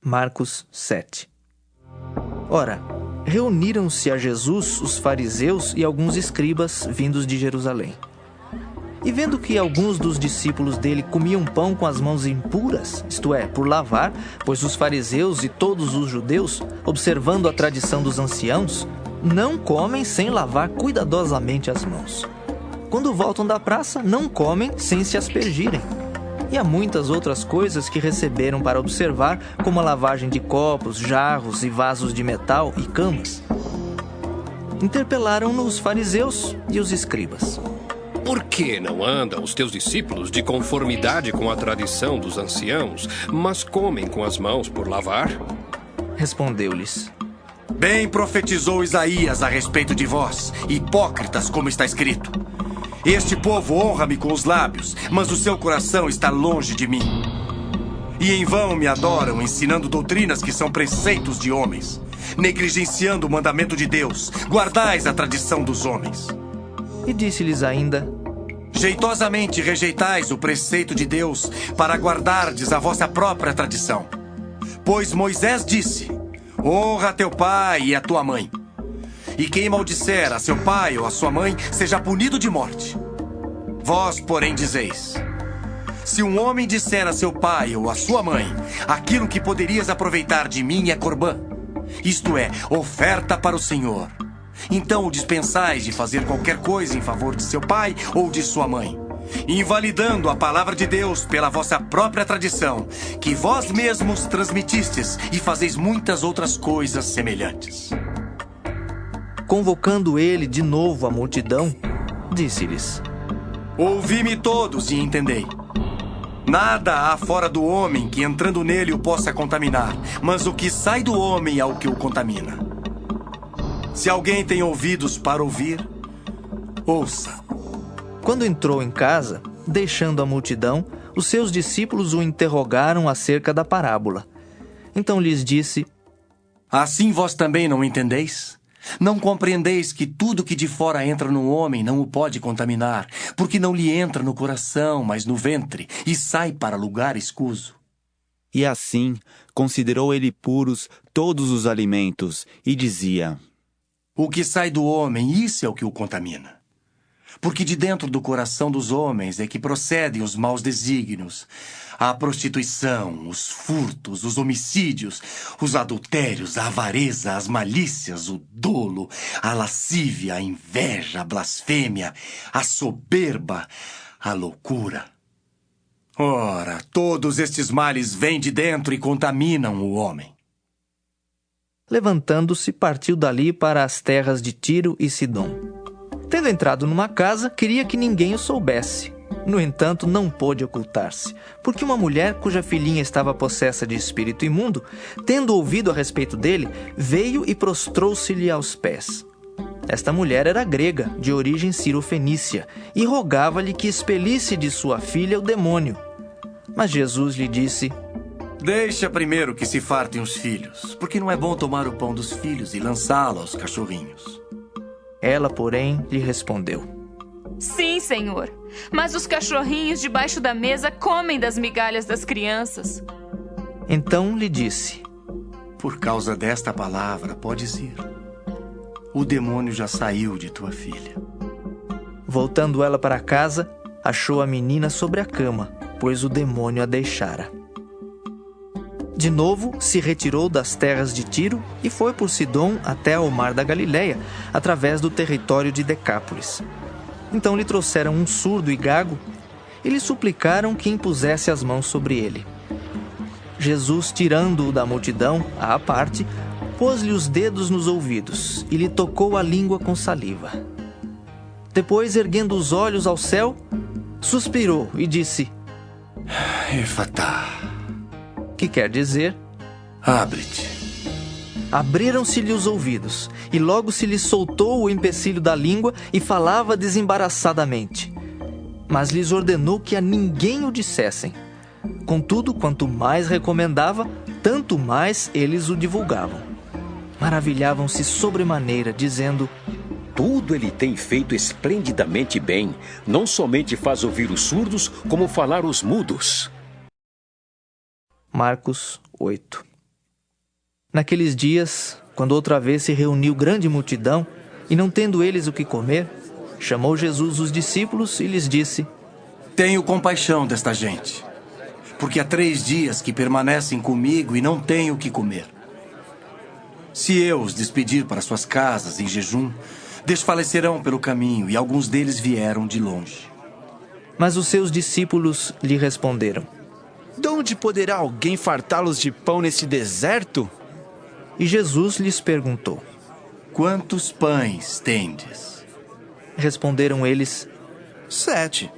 Marcos 7. Ora, reuniram-se a Jesus os fariseus e alguns escribas vindos de Jerusalém. E vendo que alguns dos discípulos dele comiam pão com as mãos impuras, isto é, por lavar, pois os fariseus e todos os judeus, observando a tradição dos anciãos, não comem sem lavar cuidadosamente as mãos. Quando voltam da praça, não comem sem se aspergirem. E há muitas outras coisas que receberam para observar, como a lavagem de copos, jarros e vasos de metal e camas. Interpelaram-no os fariseus e os escribas. Por que não andam os teus discípulos de conformidade com a tradição dos anciãos, mas comem com as mãos por lavar? Respondeu-lhes: Bem profetizou Isaías a respeito de vós, hipócritas, como está escrito. Este povo honra-me com os lábios, mas o seu coração está longe de mim. E em vão me adoram, ensinando doutrinas que são preceitos de homens, negligenciando o mandamento de Deus. Guardais a tradição dos homens. E disse-lhes ainda: Jeitosamente rejeitais o preceito de Deus para guardardes a vossa própria tradição. Pois Moisés disse: Honra teu pai e a tua mãe. E quem maldisser a seu pai ou a sua mãe, seja punido de morte. Vós, porém, dizeis: Se um homem disser a seu pai ou a sua mãe, aquilo que poderias aproveitar de mim é corbã, isto é, oferta para o Senhor, então o dispensais de fazer qualquer coisa em favor de seu pai ou de sua mãe, invalidando a palavra de Deus pela vossa própria tradição, que vós mesmos transmitistes, e fazeis muitas outras coisas semelhantes. Convocando ele de novo a multidão, disse-lhes: Ouvi-me todos e entendei. Nada há fora do homem que entrando nele o possa contaminar, mas o que sai do homem é o que o contamina. Se alguém tem ouvidos para ouvir, ouça. Quando entrou em casa, deixando a multidão, os seus discípulos o interrogaram acerca da parábola. Então lhes disse: Assim vós também não entendeis? Não compreendeis que tudo que de fora entra no homem não o pode contaminar, porque não lhe entra no coração, mas no ventre, e sai para lugar escuso? E assim considerou ele puros todos os alimentos, e dizia: O que sai do homem, isso é o que o contamina. Porque de dentro do coração dos homens é que procedem os maus desígnios, a prostituição, os furtos, os homicídios, os adultérios, a avareza, as malícias, o dolo, a lascívia, a inveja, a blasfêmia, a soberba, a loucura. Ora, todos estes males vêm de dentro e contaminam o homem. Levantando-se, partiu dali para as terras de Tiro e Sidom. Tendo entrado numa casa, queria que ninguém o soubesse. No entanto, não pôde ocultar-se, porque uma mulher cuja filhinha estava possessa de espírito imundo, tendo ouvido a respeito dele, veio e prostrou-se-lhe aos pés. Esta mulher era grega, de origem cirofenícia, e rogava-lhe que expelisse de sua filha o demônio. Mas Jesus lhe disse: Deixa primeiro que se fartem os filhos, porque não é bom tomar o pão dos filhos e lançá-lo aos cachorrinhos. Ela, porém, lhe respondeu: Sim, Senhor, mas os cachorrinhos debaixo da mesa comem das migalhas das crianças. Então lhe disse: Por causa desta palavra, podes ir. O demônio já saiu de tua filha. Voltando ela para casa, achou a menina sobre a cama, pois o demônio a deixara. De novo, se retirou das terras de Tiro e foi por Sidom até ao mar da Galileia, através do território de Decápolis. Então lhe trouxeram um surdo e gago e lhe suplicaram que impusesse as mãos sobre ele. Jesus, tirando-o da multidão, à parte, pôs-lhe os dedos nos ouvidos e lhe tocou a língua com saliva. Depois, erguendo os olhos ao céu, suspirou e disse: Efatá, que quer dizer: abre-te. Abriram-se-lhe os ouvidos, e logo se lhe soltou o empecilho da língua e falava desembaraçadamente. Mas lhes ordenou que a ninguém o dissessem. Contudo, quanto mais recomendava, tanto mais eles o divulgavam. Maravilhavam-se sobremaneira, dizendo: Tudo ele tem feito esplendidamente bem. Não somente faz ouvir os surdos, como falar os mudos. Marcos 8. Naqueles dias, quando outra vez se reuniu grande multidão, e não tendo eles o que comer, chamou Jesus os discípulos e lhes disse: Tenho compaixão desta gente, porque há 3 dias que permanecem comigo e não têm o que comer. Se eu os despedir para suas casas em jejum, desfalecerão pelo caminho, e alguns deles vieram de longe. Mas os seus discípulos lhe responderam: De onde poderá alguém fartá-los de pão neste deserto? E Jesus lhes perguntou: Quantos pães tendes? Responderam eles: 7.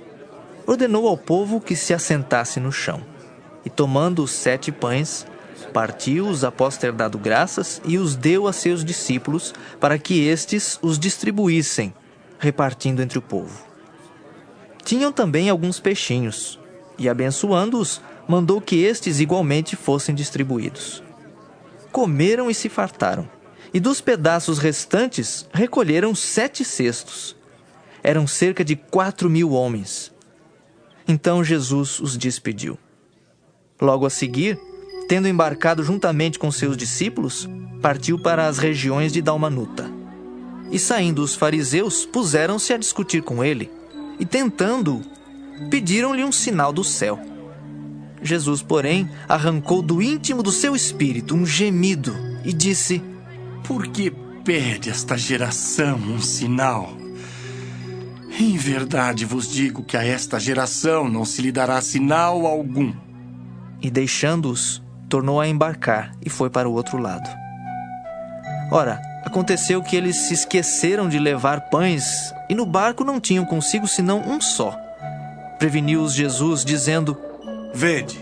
Ordenou ao povo que se assentasse no chão. E tomando os 7 pães, partiu-os após ter dado graças e os deu a seus discípulos para que estes os distribuíssem, repartindo entre o povo. Tinham também alguns peixinhos, e abençoando-os, mandou que estes igualmente fossem distribuídos. Comeram e se fartaram, e dos pedaços restantes recolheram 7 cestos. Eram cerca de 4.000 homens. Então Jesus os despediu. Logo a seguir, tendo embarcado juntamente com seus discípulos, partiu para as regiões de Dalmanuta. E saindo os fariseus, puseram-se a discutir com ele, e tentando-o, pediram-lhe um sinal do céu. Jesus, porém, arrancou do íntimo do seu espírito um gemido e disse: Por que pede esta geração um sinal? Em verdade vos digo que a esta geração não se lhe dará sinal algum. E deixando-os, tornou a embarcar e foi para o outro lado. Ora, aconteceu que eles se esqueceram de levar pães, e no barco não tinham consigo senão um só. Preveniu-os Jesus, dizendo: Vede,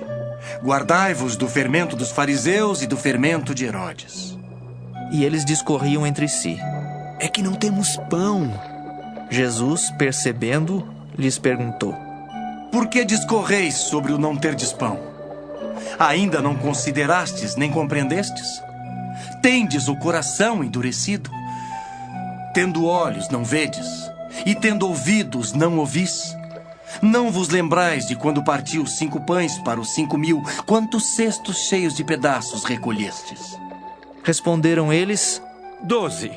guardai-vos do fermento dos fariseus e do fermento de Herodes. E eles discorriam entre si: É que não temos pão. Jesus, percebendo, lhes perguntou: Por que discorreis sobre o não terdes pão? Ainda não considerastes nem compreendestes? Tendes o coração endurecido? Tendo olhos, não vedes? E tendo ouvidos, não ouvis? Não vos lembrais de quando partiu 5 pães para os 5.000, quantos cestos cheios de pedaços recolhestes? Responderam eles: 12.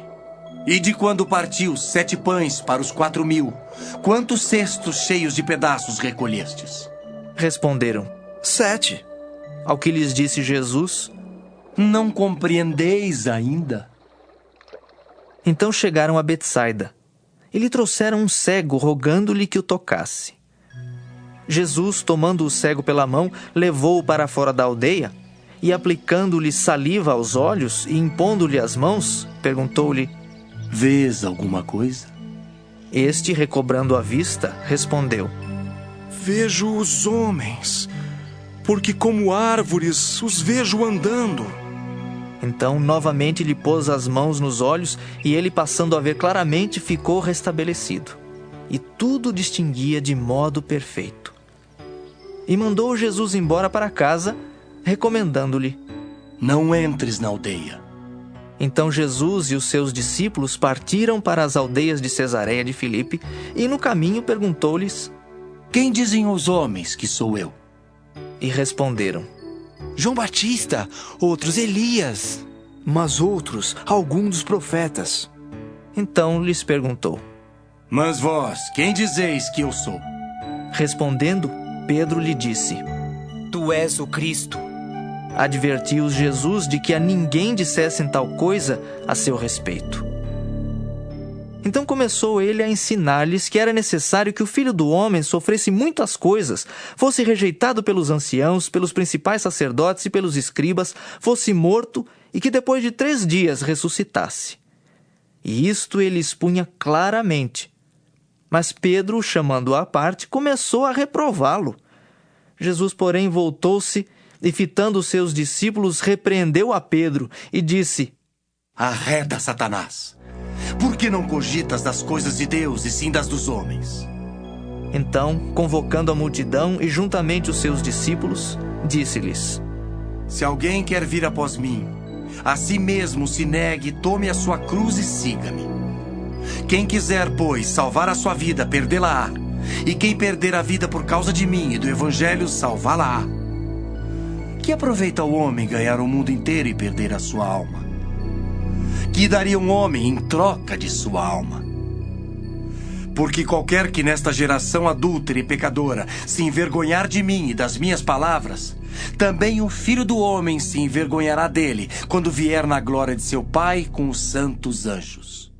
E de quando partiu 7 pães para os 4.000, quantos cestos cheios de pedaços recolhestes? Responderam: 7. Ao que lhes disse Jesus: Não compreendeis ainda? Então chegaram a Betsaida, e lhe trouxeram um cego, rogando-lhe que o tocasse. Jesus, tomando o cego pela mão, levou-o para fora da aldeia, e aplicando-lhe saliva aos olhos e impondo-lhe as mãos, perguntou-lhe: Vês alguma coisa? Este, recobrando a vista, respondeu: Vejo os homens, porque como árvores os vejo andando. Então, novamente lhe pôs as mãos nos olhos, e ele, passando a ver claramente, ficou restabelecido. E tudo distinguia de modo perfeito. E mandou Jesus embora para casa, recomendando-lhe: Não entres na aldeia. Então Jesus e os seus discípulos partiram para as aldeias de Cesareia de Filipe, e no caminho perguntou-lhes: Quem dizem os homens que sou eu? E responderam: João Batista, outros Elias. Mas outros, algum dos profetas. Então lhes perguntou: Mas vós, quem dizeis que eu sou? Respondendo, Pedro lhe disse: Tu és o Cristo. Advertiu-os Jesus de que a ninguém dissessem tal coisa a seu respeito. Então começou ele a ensinar-lhes que era necessário que o Filho do Homem sofresse muitas coisas, fosse rejeitado pelos anciãos, pelos principais sacerdotes e pelos escribas, fosse morto e que depois de 3 dias ressuscitasse. E isto ele expunha claramente. Mas Pedro, chamando-o à parte, começou a reprová-lo. Jesus, porém, voltou-se e, fitando os seus discípulos, repreendeu a Pedro e disse: Arreda, Satanás! Por que não cogitas das coisas de Deus e sim das dos homens? Então, convocando a multidão e juntamente os seus discípulos, disse-lhes: Se alguém quer vir após mim, a si mesmo se negue, tome a sua cruz e siga-me. Quem quiser, pois, salvar a sua vida, perdê-la-á. E quem perder a vida por causa de mim e do Evangelho, salvá-la-á. Que aproveita o homem ganhar o mundo inteiro e perder a sua alma? Que daria um homem em troca de sua alma? Porque qualquer que nesta geração adúltera e pecadora se envergonhar de mim e das minhas palavras, também o Filho do Homem se envergonhará dele quando vier na glória de seu Pai com os santos anjos.